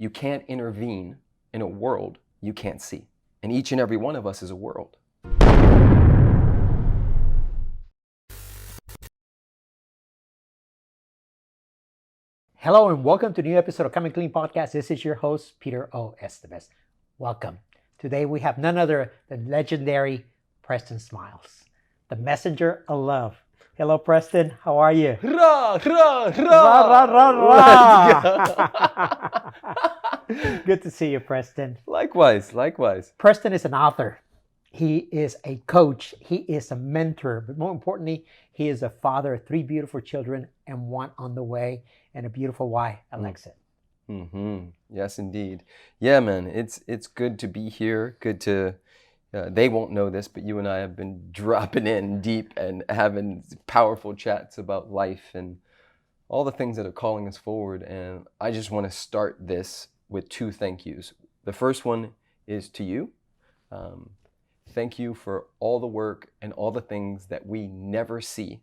You can't intervene in a world you can't see. And each and every one of us is a world. Hello and welcome to a new episode of Come Clean Podcast. This is your host, Peter O. Estevez. Welcome. Today we have none other than legendary Preston Smiles, the messenger of love. Hello, Preston. How are you? Ra, ra, ra. Ra, ra, ra. Good to see you, Preston. Likewise. Preston is an author. He is a coach. He is a mentor. But more importantly, he is a father of 3 beautiful children and 1 on the way, and a beautiful wife, Alexa. Yes, indeed. Yeah, man. It's good to be here. Good to. They won't know this, but you and I have been dropping in deep and having powerful chats about life and all the things that are calling us forward. And I just want to start this with 2 thank yous. The first one is to you. Thank you for all the work and all the things that we never see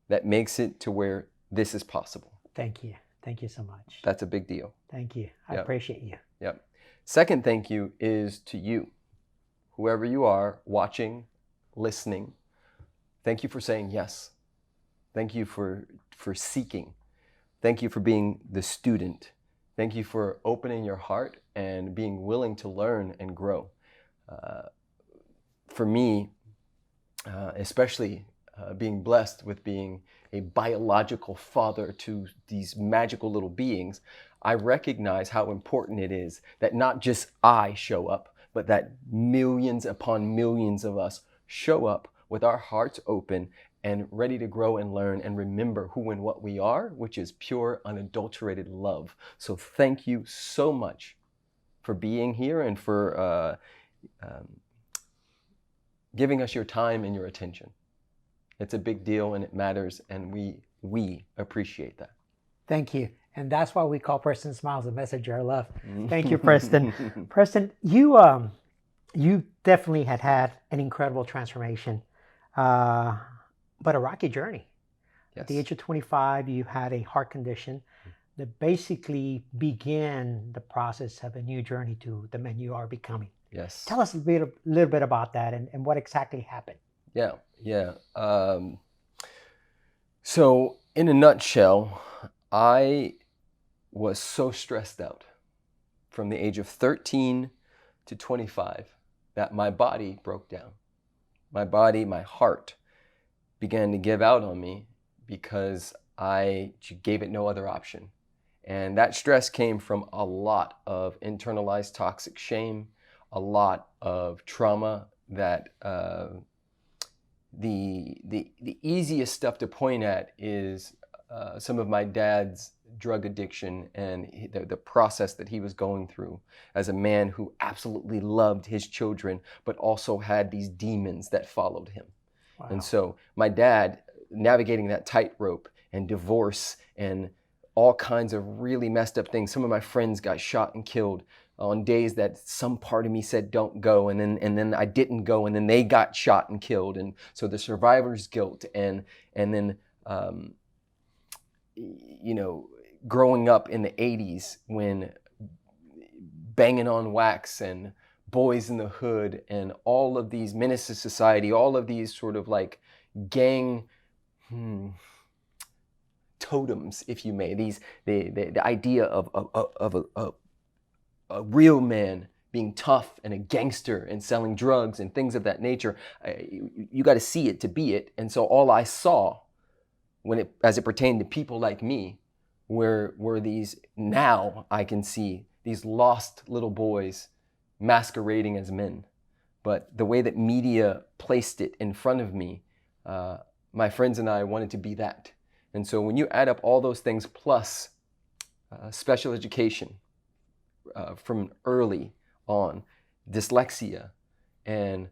that makes it to where this is possible. Thank you. Thank you so much. That's a big deal. Thank you. I appreciate you. Yep. Second thank you is to you, whoever you are, watching, listening. Thank you for saying yes. Thank you for seeking. Thank you for being the student. Thank you for opening your heart and being willing to learn and grow. For me, especially being blessed with being a biological father to these magical little beings, I recognize how important it is that not just I show up, but that millions upon millions of us show up with our hearts open and ready to grow and learn and remember who and what we are, which is pure, unadulterated love. So thank you so much for being here and for giving us your time and your attention. It's a big deal and it matters, and we appreciate that. Thank you. And that's why we call Preston Smiles the messenger of love. Thank you, Preston. Preston, you definitely had an incredible transformation, but a rocky journey. Yes. At the age of 25, you had a heart condition that basically began the process of a new journey to the man you are becoming. Yes. Tell us a little bit about that and what exactly happened. Yeah. So in a nutshell, I was so stressed out from the age of 13 to 25 that my body broke down. My heart began to give out on me because I gave it no other option. And that stress came from a lot of internalized toxic shame, a lot of trauma that the easiest stuff to point at is some of my dad's drug addiction and the process that he was going through as a man who absolutely loved his children, but also had these demons that followed him. Wow. And so my dad, navigating that tightrope and divorce and all kinds of really messed up things. Some of my friends got shot and killed on days that some part of me said don't go, and then I didn't go, and then they got shot and killed. And so the survivor's guilt and then growing up in the 80s when Banging on Wax and Boys in the Hood and all of these menaces to society, all of these sort of like gang totems, if you may, the idea of a real man being tough and a gangster and selling drugs and things of that nature. You got to see it to be it. And so all I saw as it pertained to people like me were these, now I can see these lost little boys masquerading as men. But the way that media placed it in front of me, my friends and I wanted to be that. And so when you add up all those things plus special education from early on, dyslexia, and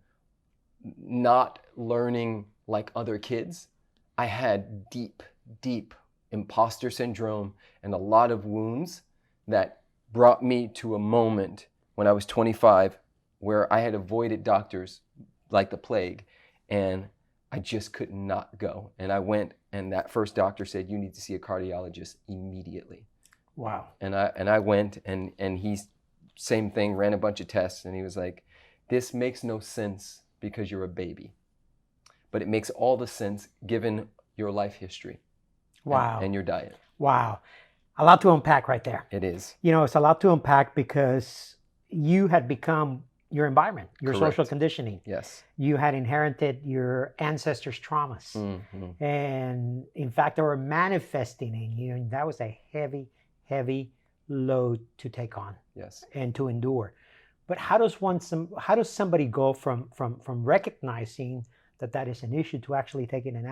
not learning like other kids, I had deep, deep imposter syndrome and a lot of wounds that brought me to a moment when I was 25 where I had avoided doctors like the plague, and I just could not go. And I went, and that first doctor said, "You need to see a cardiologist immediately." Wow. And I went, and he's same thing, ran a bunch of tests, and he was like, this makes no sense because you're a baby, but it makes all the sense given your life history. Wow. And your diet. Wow. A lot to unpack right there. It is. You know, it's a lot to unpack because you had become your environment, your Correct. social conditioning. Yes. You had inherited your ancestors' traumas. Mm-hmm. And in fact, they were manifesting in you. And that was a heavy, heavy load to take on. Yes. And to endure. But how does somebody go from recognizing that is an issue to actually taking an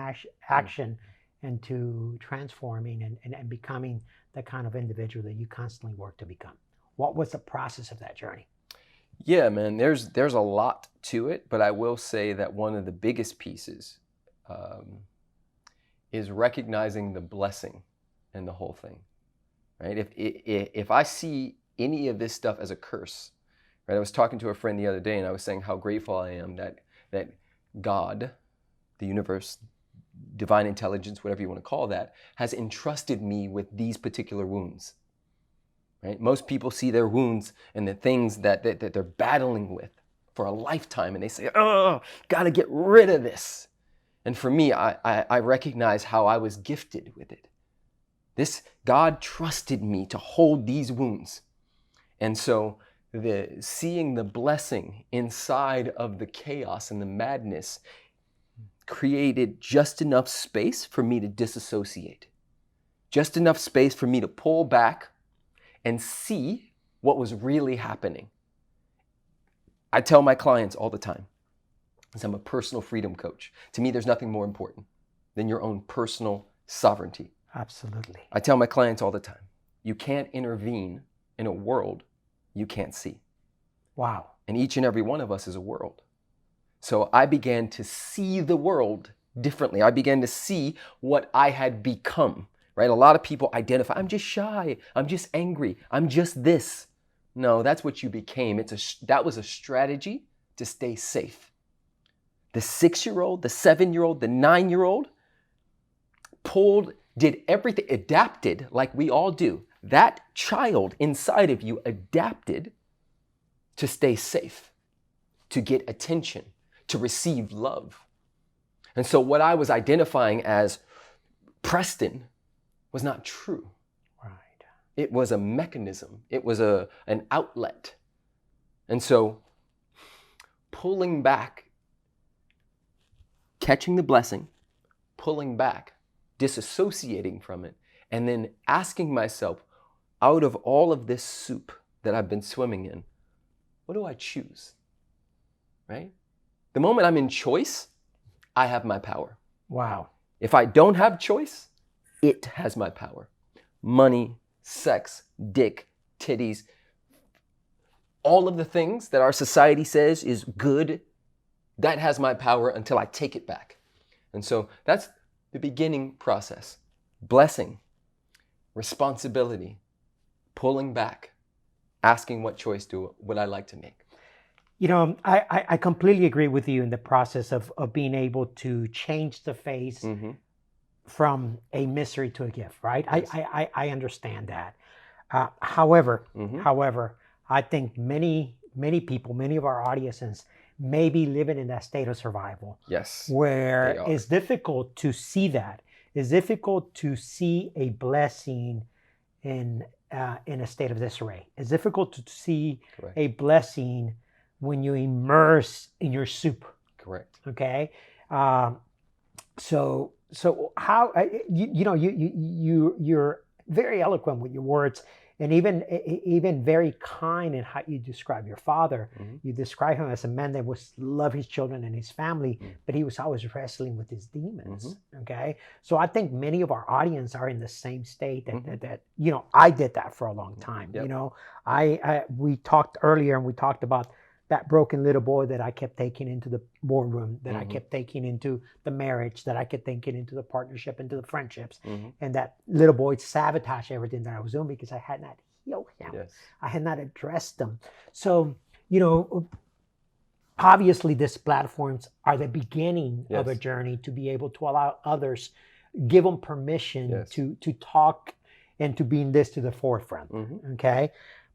action and to transforming and becoming the kind of individual that you constantly work to become? What was the process of that journey? Yeah, man, there's a lot to it, but I will say that one of the biggest pieces is recognizing the blessing in the whole thing, right? If I see any of this stuff as a curse, right? I was talking to a friend the other day, and I was saying how grateful I am that God, the universe, divine intelligence, whatever you want to call that, has entrusted me with these particular wounds. Right? Most people see their wounds and the things that they're battling with for a lifetime, and they say, oh, gotta get rid of this. And for me, I recognize how I was gifted with it. God trusted me to hold these wounds. And so seeing the blessing inside of the chaos and the madness created just enough space for me to disassociate, just enough space for me to pull back and see what was really happening. I tell my clients all the time, because I'm a personal freedom coach. To me, there's nothing more important than your own personal sovereignty. Absolutely. I tell my clients all the time, you can't intervene in a world you can't see. Wow. And each and every one of us is a world. So I began to see the world differently. I began to see what I had become, right? A lot of people identify, I'm just shy, I'm just angry, I'm just this. No, that's what you became. That was a strategy to stay safe. The 6-year-old, the 7-year-old, the 9-year-old did everything, adapted like we all do. That child inside of you adapted to stay safe, to get attention, to receive love. And so what I was identifying as Preston was not true. Right. It was a mechanism. It was an outlet. And so pulling back, catching the blessing, pulling back, disassociating from it, and then asking myself, out of all of this soup that I've been swimming in, what do I choose? Right? The moment I'm in choice, I have my power. Wow. If I don't have choice, it has my power. Money, sex, dick, titties, all of the things that our society says is good, that has my power until I take it back. And so that's the beginning process. Blessing, responsibility, pulling back, asking what choice would I like to make. You know, I completely agree with you in the process of being able to change the face from a mystery to a gift, right? Yes. I understand that. However, I think many people, many of our audiences may be living in that state of survival. Yes. Where it's difficult to see that. It's difficult to see a blessing in a state of disarray. It's difficult to see a blessing when you immerse in your soup. Correct. Okay. So how you're very eloquent with your words, and even very kind in how you describe your father. You describe him as a man that was love his children and his family, but he was always wrestling with his demons. Okay, so I think many of our audience are in the same state that I did that for a long time. Yep. You know, we talked earlier, and we talked about that broken little boy that I kept taking into the boardroom, that I kept taking into the marriage, that I kept taking into the partnership, into the friendships. And that little boy sabotaged everything that I was doing because I had not healed him. Yes. I had not addressed them. So, obviously these platforms are the beginning of a journey to be able to allow others, give them permission to talk and to bring this to the forefront. Okay.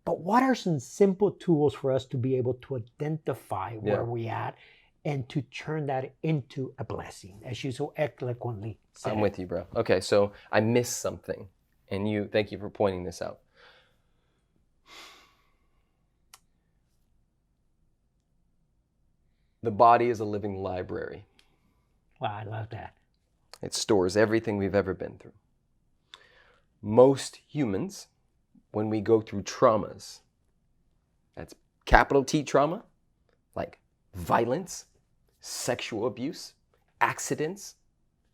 But what are some simple tools for us to be able to identify where we're at and to turn that into a blessing, as you so eloquently said? I'm with you, bro. Okay, so I missed something, and thank you for pointing this out. The body is a living library. Wow, I love that. It stores everything we've ever been through. Most humans, when we go through traumas, that's capital T trauma, like violence, sexual abuse, accidents,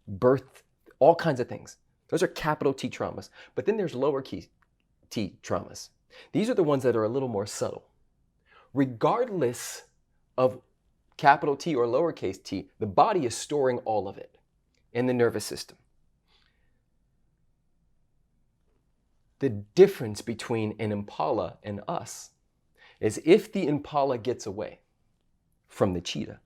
birth, all kinds of things. Those are capital T traumas. But then there's lower t traumas. These are the ones that are a little more subtle. Regardless of capital T or lowercase t, the body is storing all of it in the nervous system. The difference between an impala and us is if the impala gets away from the cheetah,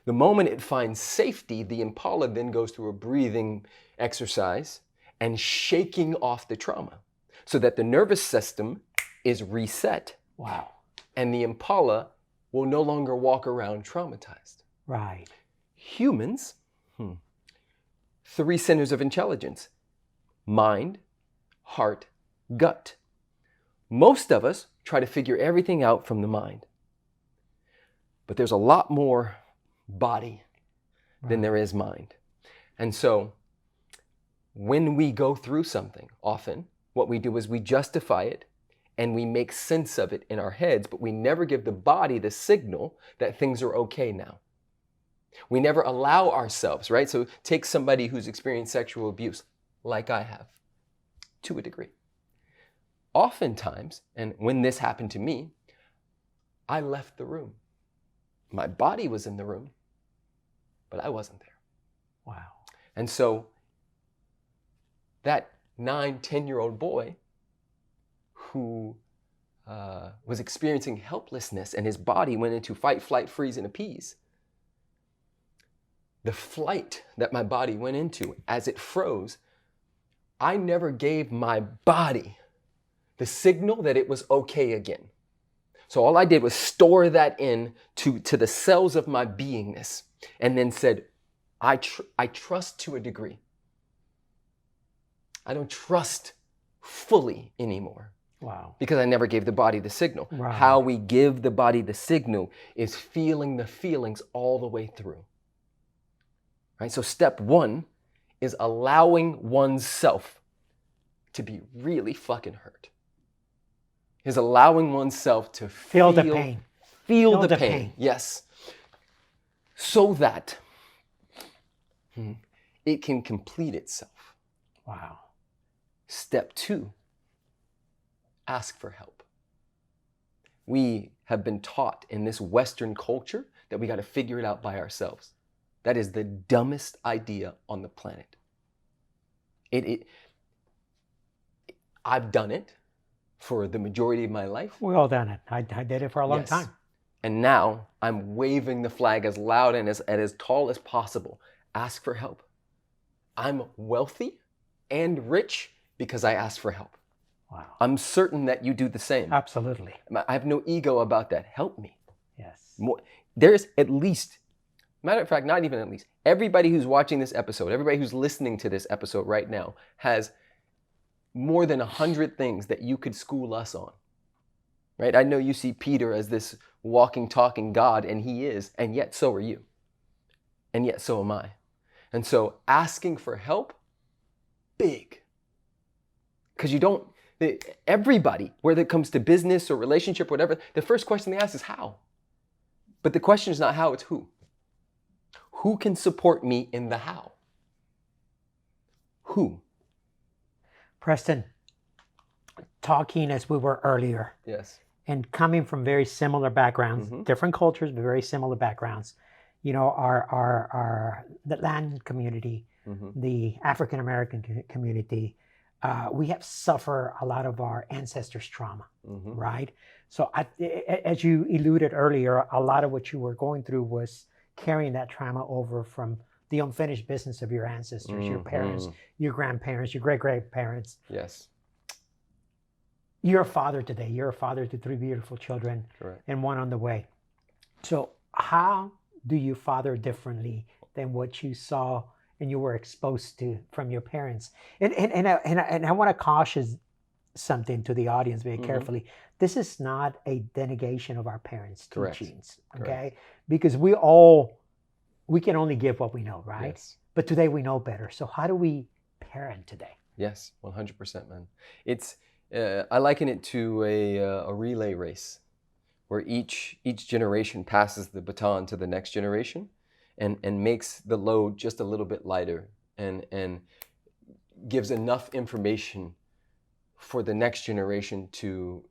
the moment it finds safety, the impala then goes through a breathing exercise and shaking off the trauma so that the nervous system is reset. Wow. And the impala will no longer walk around traumatized. Right. Humans, 3 centers of intelligence: mind, heart, gut. Most of us try to figure everything out from the mind. But there's a lot more body than there is mind. And so when we go through something, often what we do is we justify it and we make sense of it in our heads, but we never give the body the signal that things are okay now. We never allow ourselves, right? So take somebody who's experienced sexual abuse, like I have, to a degree. Oftentimes, and when this happened to me, I left the room. My body was in the room, but I wasn't there. Wow. And so that 9, 10-year-old boy who was experiencing helplessness and his body went into fight, flight, freeze, and appease. The flight that my body went into as it froze, I never gave my body the signal that it was okay again. So all I did was store that in to the cells of my beingness and then said, I trust to a degree. I don't trust fully anymore. Wow. Because I never gave the body the signal. Right. How we give the body the signal is feeling the feelings all the way through. Right? So step 1 is allowing oneself to be really fucking hurt. Is allowing oneself to feel the pain. Feel the pain. Yes. So that it can complete itself. Wow. Step 2, ask for help. We have been taught in this Western culture that we got to figure it out by ourselves. That is the dumbest idea on the planet. I've done it for the majority of my life. We all done it. I did it for a long time. And now I'm waving the flag as loud and as tall as possible. Ask for help. I'm wealthy and rich because I asked for help. Wow. I'm certain that you do the same. Absolutely. I have no ego about that. Help me. Yes. There's at least, matter of fact, not even at least, everybody who's watching this episode, everybody who's listening to this episode right now has more than 100 things that you could school us on. Right? I know you see Peter as this walking, talking God, and he is, and yet so are you. And yet so am I. And so asking for help, big. Because everybody, whether it comes to business or relationship, whatever, the first question they ask is how. But the question is not how, it's who. Who can support me in the how? Who? Preston, talking as we were earlier. Yes. And coming from very similar backgrounds, different cultures, but very similar backgrounds. You know, the Latin community, the African American community, we have suffered a lot of our ancestors' trauma, right? So as you alluded earlier, a lot of what you were going through was carrying that trauma over from the unfinished business of your ancestors, your parents, Mhm. your grandparents, your great-grandparents. Yes. You're a father today. You're a father to 3 beautiful children Correct. and one on the way. So how do you father differently than what you saw and you were exposed to from your parents? And I want to caution something to the audience very Mhm. carefully. This is not a denegation of our parents' Correct. teachings, okay? Correct. Because we can only give what we know, right? Yes. But today we know better. So how do we parent today? Yes. 100%, man. It's I liken it to a relay race, where each generation passes the baton to the next generation, and makes the load just a little bit lighter, and gives enough information for the next generation to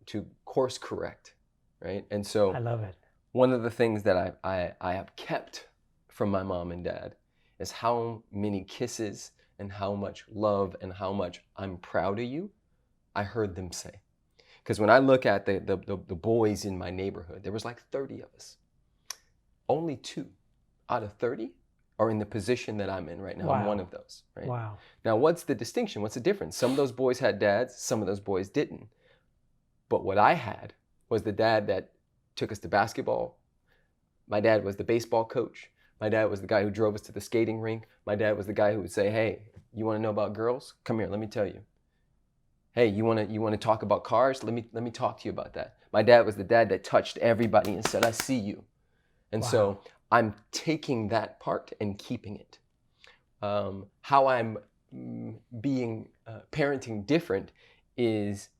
course correct, right? And so I love it. one of the things that I have kept from my mom and dad is how many kisses and how much love and how much I'm proud of you I heard them say. Because when I look at the boys in my neighborhood, there was like 30 of us. Only 2 out of 30 are in the position that I'm in right now. I'm Wow. one of those, right? Wow. Now, what's the distinction? What's the difference? Some of those boys had dads, some of those boys didn't. But what I had was the dad that took us to basketball. My dad was the baseball coach. My dad was the guy who drove us to the skating rink. My dad was the guy who would say, hey, you want to know about girls? Come here, let me tell you. Hey, you want to talk about cars? Let me talk to you about that. My dad was the dad that touched everybody and said, I see you. And Wow. so I'm taking that part and keeping it. How I'm being parenting different is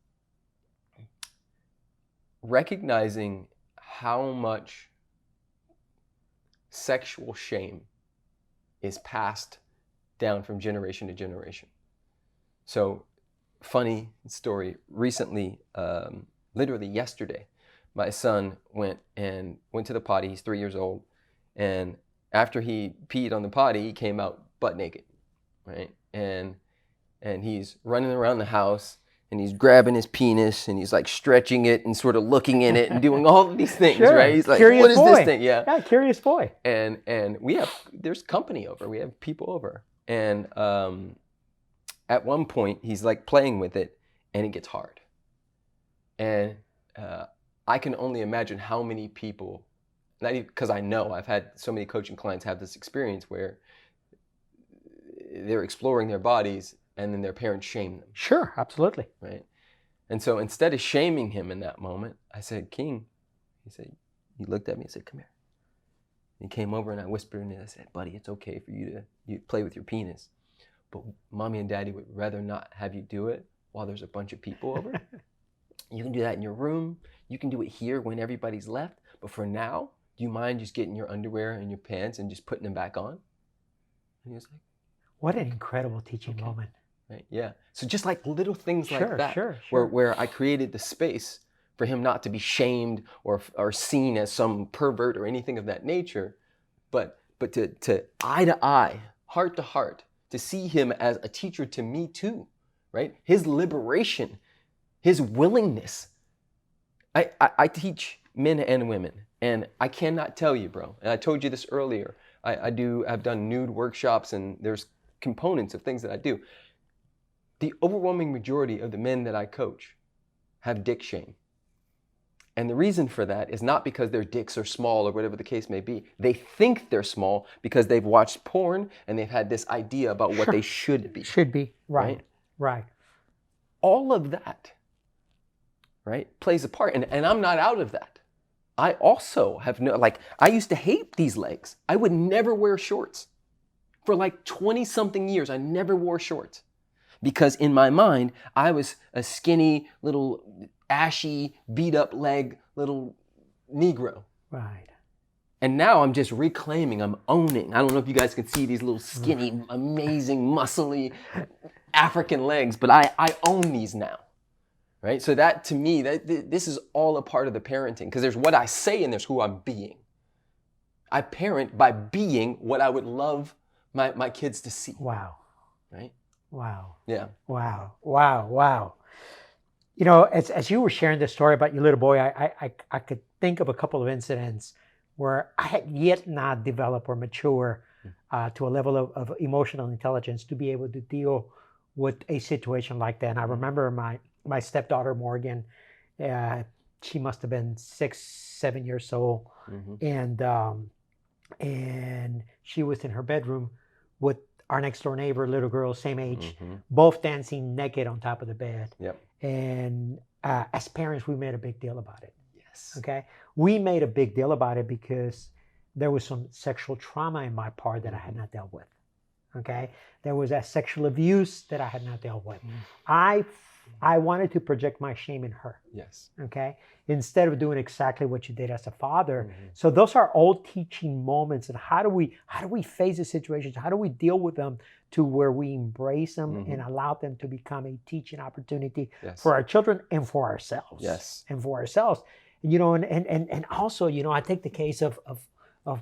recognizing how much sexual shame is passed down from generation to generation. So, funny story. Recently, literally yesterday, my son went to the potty. He's 3 years old, and after he peed on the potty, he came out butt naked, right? And he's running around the house, and he's grabbing his penis, and he's like stretching it and sort of looking in it and doing all of these things, Sure. right? He's like, Curious what is boy. this thing? Yeah. Yeah, curious boy. And there's company over. We have people over, and at one point he's like playing with it, and it gets hard. And I can only imagine how many people, not even because I know I've had so many coaching clients have this experience where they're exploring their bodies and then their parents shame them. Sure, absolutely. Right. And so instead of shaming him in that moment, I said, King, he looked at me and said, come here. And he came over and I whispered in it. I said, buddy, it's okay for you to play with your penis, but mommy and daddy would rather not have you do it while there's a bunch of people over. You can do that in your room. You can do it here when everybody's left. But for now, do you mind just getting your underwear and your pants and just putting them back on? And he was like, what an incredible teaching okay. moment. Right, yeah. So just like little things Sure, like that, sure. where I created the space for him not to be shamed or seen as some pervert or anything of that nature, but to eye to eye, heart to heart, to see him as a teacher to me too, right? His liberation, his willingness. I teach men and women, and I cannot tell you, bro, and I told you this earlier, I've done nude workshops, and there's components of things that I do. The overwhelming majority of the men that I coach have dick shame. And the reason for that is not because their dicks are small or whatever the case may be. They think they're small because they've watched porn and they've had this idea about what they should be. Should be, right. All of that, right, plays a part. And I'm not out of that. I also have I used to hate these legs. I would never wear shorts. For like 20-something years, I never wore shorts. Because in my mind, I was a skinny, little ashy, beat up leg, little Negro. Right. And now I'm just reclaiming, I'm owning. I don't know if you guys can see these little skinny, amazing, muscly African legs, but I own these now. Right? So that to me, this is all a part of the parenting, because there's what I say and there's who I'm being. I parent by being what I would love my kids to see. Wow. Right? Wow. Yeah. Wow. You know, as you were sharing this story about your little boy, I could think of a couple of incidents where I had yet not developed or mature to a level of emotional intelligence to be able to deal with a situation like that. And I remember my stepdaughter, Morgan, she must have been 6, 7 years old. And she was in her bedroom with our next door neighbor, little girl, same age, both dancing naked on top of the bed. Yep. And as parents, we made a big deal about it. Yes. Okay. We made a big deal about it because there was some sexual trauma in my part that I had not dealt with. Okay. There was that sexual abuse that I had not dealt with. I wanted to project my shame in her. Yes. Okay. Instead of doing exactly what you did as a father. So those are all teaching moments. And how do we face the situations? How do we deal with them to where we embrace them and allow them to become a teaching opportunity for our children and for ourselves? Yes. And for ourselves. You know, and also, you know, I take the case of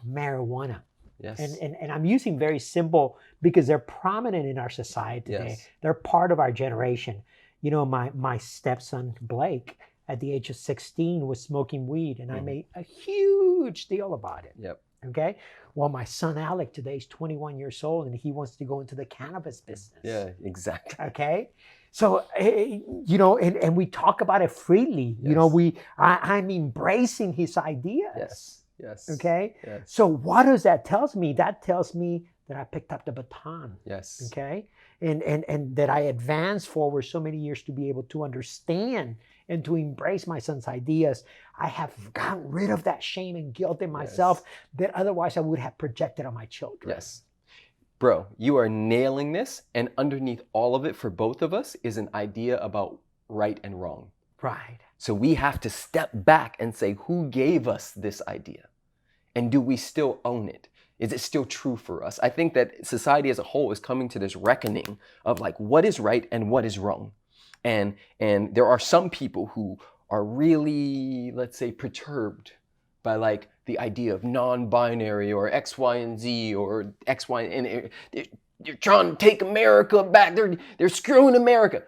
marijuana. Yes. And I'm using very simple because they're prominent in our society today. Yes. They're part of our generation. You know, my stepson, Blake, at the age of 16 was smoking weed, and I made a huge deal about it. Yep. Okay. Well, my son, Alec, today is 21 years old, and he wants to go into the cannabis business. Yeah, exactly. Okay. So, you know, and we talk about it freely. Yes. You know, I'm embracing his ideas. Yes. Yes. Okay. Yes. So what does that tell me? That tells me that I picked up the baton. Yes. Okay. And that I advanced forward so many years to be able to understand and to embrace my son's ideas. I have gotten rid of that shame and guilt in myself that otherwise I would have projected on my children. Yes. Bro, you are nailing this. And underneath all of it for both of us is an idea about right and wrong. Right. So we have to step back and say, who gave us this idea? And do we still own it? Is it still true for us? I think that society as a whole is coming to this reckoning of like, what is right and what is wrong? And there are some people who are really, let's say, perturbed by like the idea of non-binary or X, Y, and Z or X, Y, and they're trying to take America back. They're screwing America.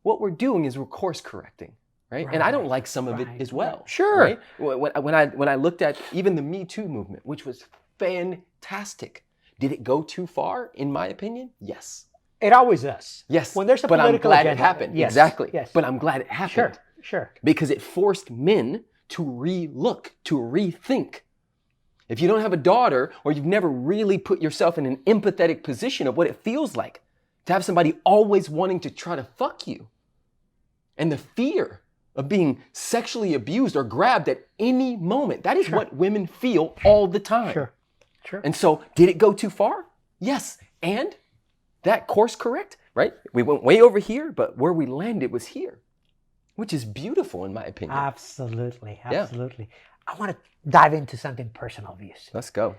What we're doing is we're course correcting. Right? And I don't like some of it as well. Sure. Right? When I looked at even the Me Too movement, which was fantastic, did it go too far? In my opinion, yes. It always does. Yes. When there's a but political I'm glad agenda. it happened. Yes. Exactly. Yes. But I'm glad it happened. Sure. Because it forced men to re-look, to rethink. If you don't have a daughter or you've never really put yourself in an empathetic position of what it feels like to have somebody always wanting to try to fuck you, and the fear of being sexually abused or grabbed at any moment. That is what women feel all the time. Sure. And so, did it go too far? Yes. And that course correct, right? We went way over here, but where we landed was here, which is beautiful in my opinion. Absolutely. Yeah. I want to dive into something personal of yours. Let's go.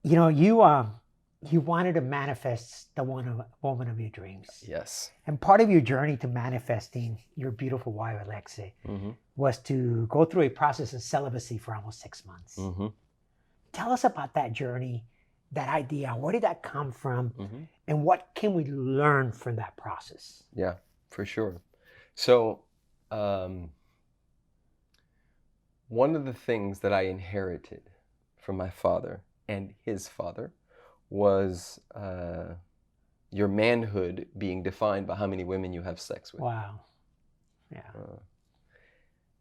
You know, you wanted to manifest the woman of your dreams. Yes. And part of your journey to manifesting your beautiful wife, Alexei, was to go through a process of celibacy for almost 6 months. Tell us about that journey, that idea. Where did that come from? And what can we learn from that process? Yeah, for sure. So, one of the things that I inherited from my father and his father was your manhood being defined by how many women you have sex with. Wow. Yeah.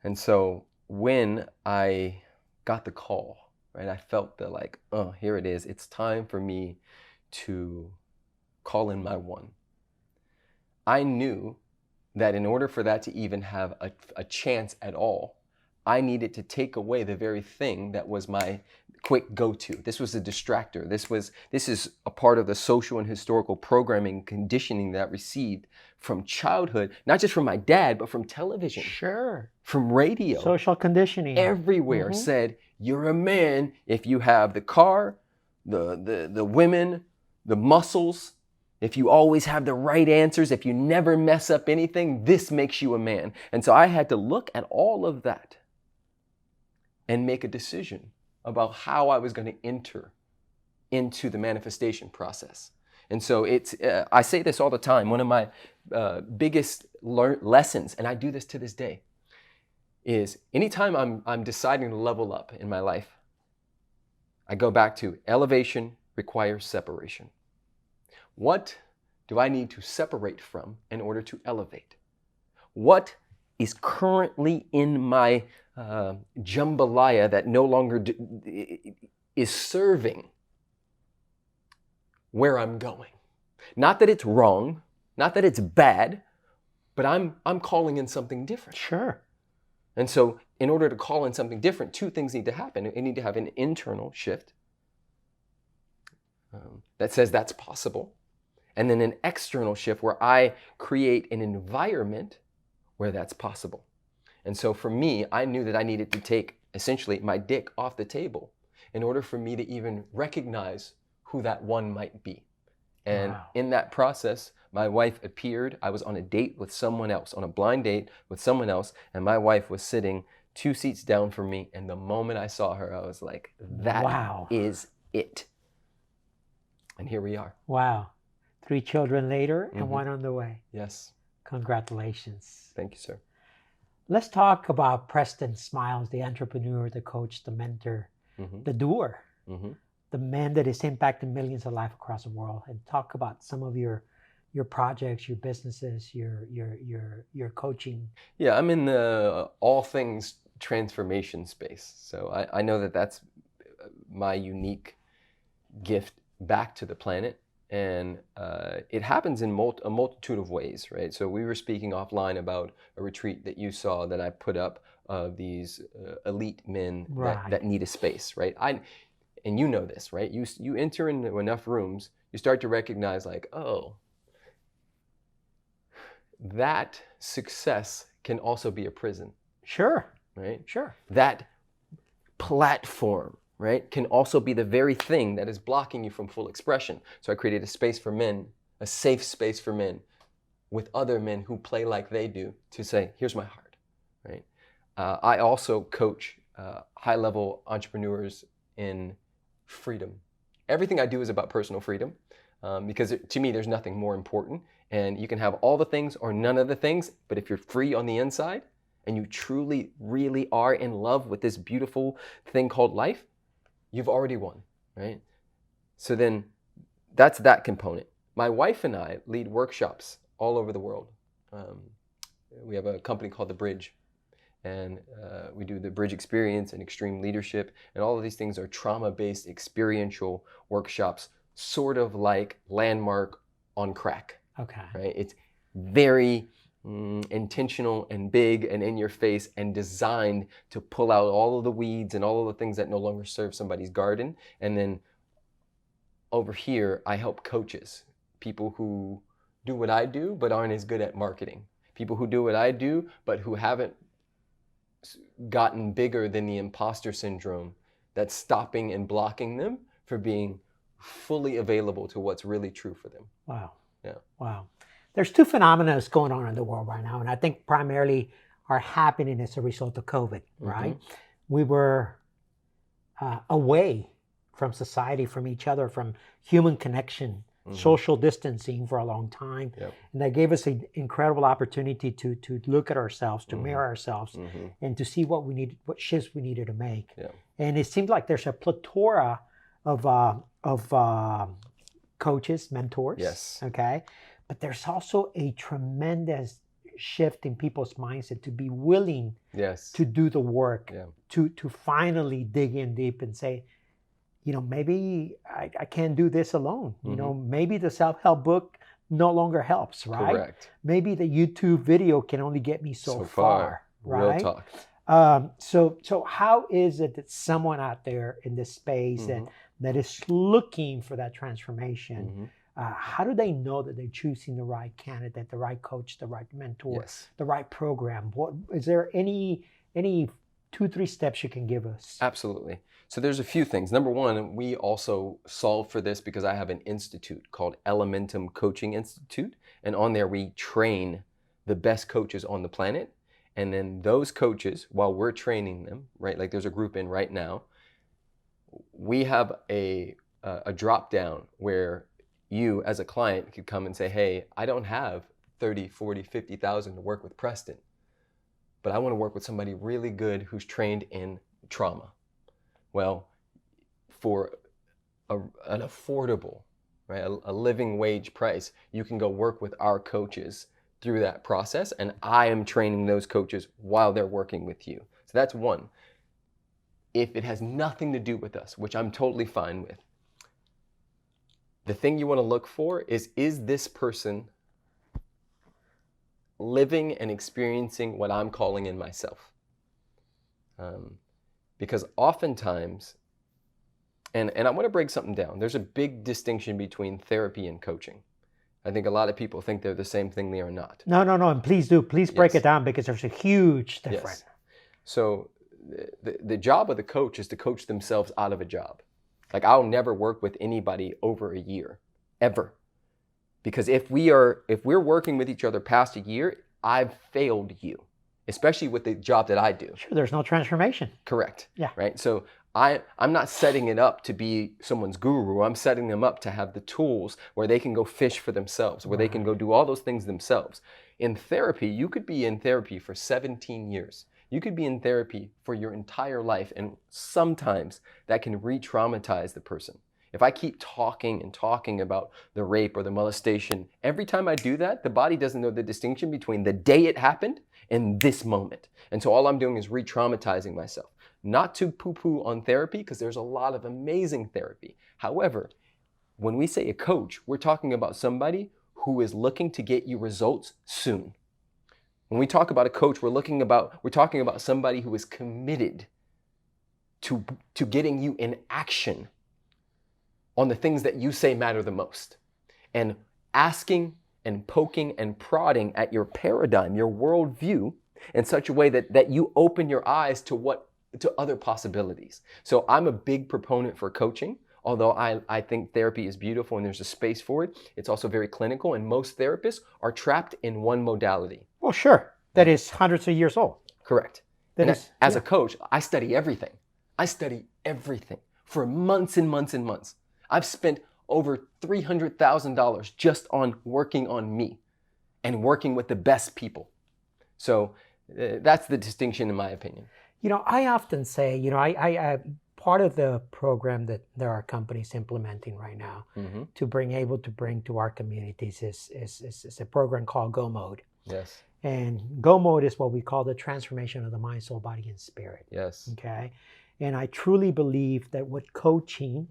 And so when I got the call, right, I felt that like, oh, here it is. It's time for me to call in my one. I knew that in order for that to even have a chance at all, I needed to take away the very thing that was my quick go-to. This was a distractor. This is a part of the social and historical programming conditioning that I received from childhood, not just from my dad, but from television. Sure. From radio. Social conditioning. Everywhere said, you're a man if you have the car, the women, the muscles, if you always have the right answers, if you never mess up anything, this makes you a man. And so I had to look at all of that and make a decision about how I was going to enter into the manifestation process. And so I say this all the time. One of my biggest lessons, and I do this to this day, is anytime I'm deciding to level up in my life, I go back to elevation, requires separation. What do I need to separate from in order to elevate? What is currently in my jambalaya that no longer is serving where I'm going? Not that it's wrong, not that it's bad, but I'm calling in something different. Sure. And so in order to call in something different, two things need to happen. You need to have an internal shift that says that's possible, and then an external shift where I create an environment where that's possible. And so for me, I knew that I needed to take essentially my dick off the table in order for me to even recognize who that one might be. And Wow. in that process, my wife appeared. I was on a date with someone else, on a blind date with someone else, and my wife was sitting 2 seats down from me. And the moment I saw her, I was like, that Wow. is it. And here we are. Wow. 3 children later and Mhm. 1 on the way. Yes. Congratulations. Thank you, sir. Let's talk about Preston Smiles, the entrepreneur, the coach, the mentor, Mm-hmm. the doer, Mm-hmm. the man that is impacting millions of lives across the world, and talk about some of your projects, your businesses, your coaching. Yeah, I'm in the all things transformation space. So I know that that's my unique gift back to the planet. And it happens in a multitude of ways, right? So we were speaking offline about a retreat that you saw that I put up of these elite men Right. that need a space, right? And you know this, right? You enter into enough rooms, you start to recognize like, oh, that success can also be a prison, Sure. right? Sure. That platform, right, can also be the very thing that is blocking you from full expression. So I created a space for men, a safe space for men with other men who play like they do to say, here's my heart, right? I also coach high-level entrepreneurs in freedom. Everything I do is about personal freedom because to me, there's nothing more important. And you can have all the things or none of the things, but if you're free on the inside and you truly, really are in love with this beautiful thing called life, you've already won, right? So then that's that component. My wife and I lead workshops all over the world. We have a company called The Bridge, and we do the Bridge Experience and Extreme Leadership, and all of these things are trauma-based experiential workshops, sort of like Landmark on crack, Okay. right? It's very intentional and big and in your face and designed to pull out all of the weeds and all of the things that no longer serve somebody's garden. And then over here, I help coaches, people who do what I do but aren't as good at marketing, people who do what I do but who haven't gotten bigger than the imposter syndrome that's stopping and blocking them for being fully available to what's really true for them. Wow. Yeah. Wow. There's 2 phenomena going on in the world right now, and I think primarily are happening as a result of COVID, right? We were away from society, from each other, from human connection, social distancing for a long time. Yep. And that gave us an incredible opportunity to look at ourselves, to mirror ourselves, and to see what we needed, what shifts we needed to make. Yeah. And it seems like there's a plethora of coaches, mentors. Yes. Okay. But there's also a tremendous shift in people's mindset to be willing Yes. to do the work, Yeah. to finally dig in deep and say, you know, maybe I can't do this alone. You know, maybe the self-help book no longer helps, right? Correct. Maybe the YouTube video can only get me so far, right? Real talk. So how is it that someone out there in this space that is looking for that transformation, how do they know that they're choosing the right candidate, the right coach, the right mentor, Yes. the right program? What is there any 2-3 steps you can give us? Absolutely. So there's a few things. Number one, we also solve for this because I have an institute called Elementum Coaching Institute. And on there, we train the best coaches on the planet. And then those coaches, while we're training them, right, like there's a group in right now, we have a drop down where you as a client could come and say, hey, I don't have 30, 40, 50,000 to work with Preston, but I want to work with somebody really good who's trained in trauma. Well, for an affordable, right, a living wage price, you can go work with our coaches through that process, and I am training those coaches while they're working with you. So that's one. If it has nothing to do with us, which I'm totally fine with, the thing you want to look for is this person living and experiencing what I'm calling in myself? Because oftentimes, and I want to break something down, there's a big distinction between therapy and coaching. I think a lot of people think they're the same thing. They are not. No, and please do. Please break it down, because there's a huge difference. Yes. So the job of the coach is to coach themselves out of a job. Like, I'll never work with anybody over a year, ever. Because if we're working with each other past a year, I've failed you, especially with the job that I do. Sure, there's no transformation. Correct. Yeah. Right. So I'm not setting it up to be someone's guru. I'm setting them up to have the tools where they can go fish for themselves, where they can go do all those things themselves. In therapy, you could be in therapy for 17 years. You could be in therapy for your entire life, and sometimes that can re-traumatize the person. If I keep talking and talking about the rape or the molestation, every time I do that, the body doesn't know the distinction between the day it happened and this moment. And so all I'm doing is re-traumatizing myself. Not to poo-poo on therapy, because there's a lot of amazing therapy. However, when we say a coach, we're talking about somebody who is looking to get you results soon. When we talk about a coach, we're talking about somebody who is committed to getting you in action on the things that you say matter the most, and asking and poking and prodding at your paradigm, your worldview, in such a way that you open your eyes to other possibilities. So I'm a big proponent for coaching. Although I think therapy is beautiful and there's a space for it, it's also very clinical, and most therapists are trapped in one modality. Well, sure. That is hundreds of years old. Correct. As a coach, I study everything. I study everything for months and months and months. I've spent over $300,000 just on working on me and working with the best people. So that's the distinction, in my opinion. I often say, I part of the program that there are companies implementing right now to bring to our communities is a program called Go Mode. Yes. And Go Mode is what we call the transformation of the mind, soul, body, and spirit. Yes. Okay. And I truly believe that what coaching,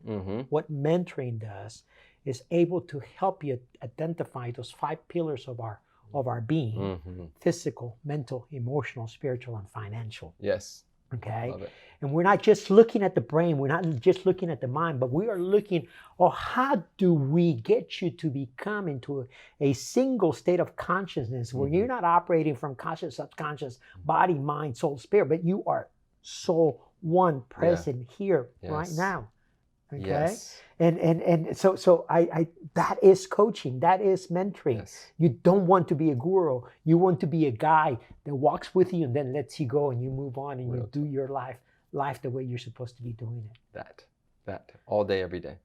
what mentoring does, is able to help you identify those 5 pillars of our being: physical, mental, emotional, spiritual, and financial. Yes. Okay. Love it. And we're not just looking at the brain, we're not just looking at the mind, but we are looking, how do we get you to become into a single state of consciousness where you're not operating from conscious, subconscious, body, mind, soul, spirit, but you are soul one, present here right now. Okay. Yes. And so I that is coaching, that is mentoring. Yes. You don't want to be a guru. You want to be a guy that walks with you and then lets you go and you move on and you do your life the way you're supposed to be doing it. That all day, every day.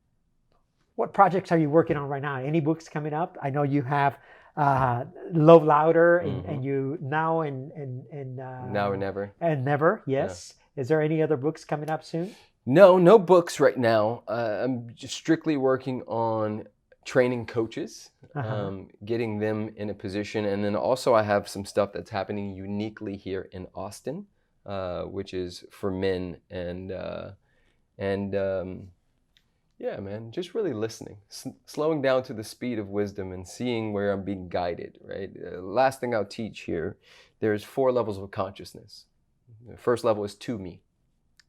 What projects are you working on right now? Any books coming up? I know you have Love Louder and you Now and Now or Never. And Never, yes. Yeah. Is there any other books coming up soon? No books right now. I'm just strictly working on training coaches, getting them in a position. And then also I have some stuff that's happening uniquely here in Austin, which is for men. And yeah, man, just really listening, slowing down to the speed of wisdom and seeing where I'm being guided, right? Last thing I'll teach here, there's 4 levels of consciousness. The first level is to me.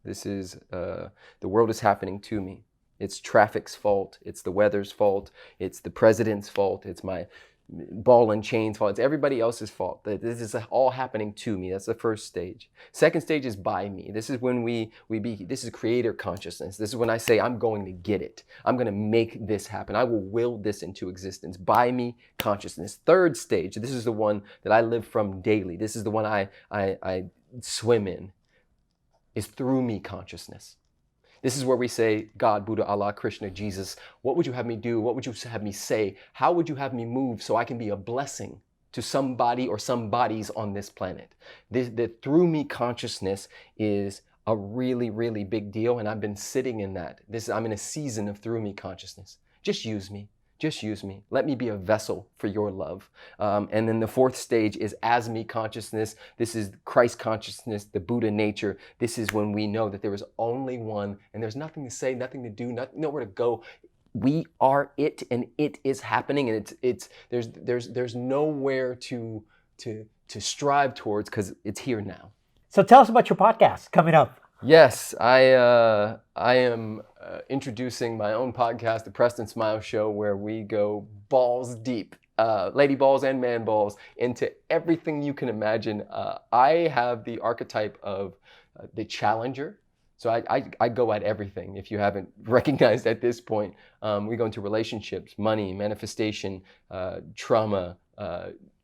This is, the world is happening to me. It's traffic's fault. It's the weather's fault. It's the president's fault. It's my ball and chain's fault. It's everybody else's fault. This is all happening to me. That's the first stage. Second stage is by me. This is when this is creator consciousness. This is when I say, I'm going to get it. I'm going to make this happen. I will will this into existence. By me consciousness. Third stage, this is the one that I live from daily. This is the one I swim in, is through me consciousness. This is where we say, God, Buddha, Allah, Krishna, Jesus, what would you have me do? What would you have me say? How would you have me move so I can be a blessing to somebody or some bodies on this planet? The through me consciousness is, a really, really big deal. And I've been sitting in that. I'm in a season of through me consciousness. Just use me. Just use me. Let me be a vessel for your love. And then the fourth stage is as me consciousness. This is Christ consciousness, the Buddha nature. This is when we know that there is only one and there's nothing to say, nothing to do, nowhere to go. We are it, and it is happening, and there's nowhere to strive towards because it's here now. So tell us about your podcast coming up. Yes, I am introducing my own podcast, the Preston Smiles Show, where we go balls deep, lady balls and man balls, into everything you can imagine. I have the archetype of the challenger. So I go at everything. If you haven't recognized at this point, we go into relationships, money, manifestation, trauma,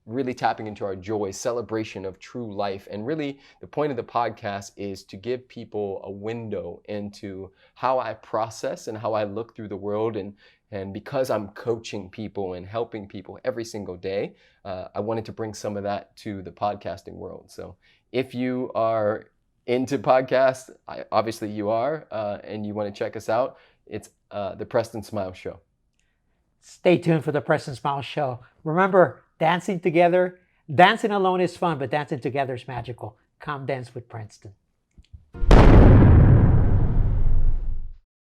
really tapping into our joy, celebration of true life. And really the point of the podcast is to give people a window into how I process and how I look through the world. And because I'm coaching people and helping people every single day, I wanted to bring some of that to the podcasting world. So if you are into podcasts, obviously you are, and you want to check us out, it's the Preston Smiles Show. Stay tuned for the Preston Smiles Show. Remember, dancing alone is fun, but dancing together is magical. Come dance with Preston.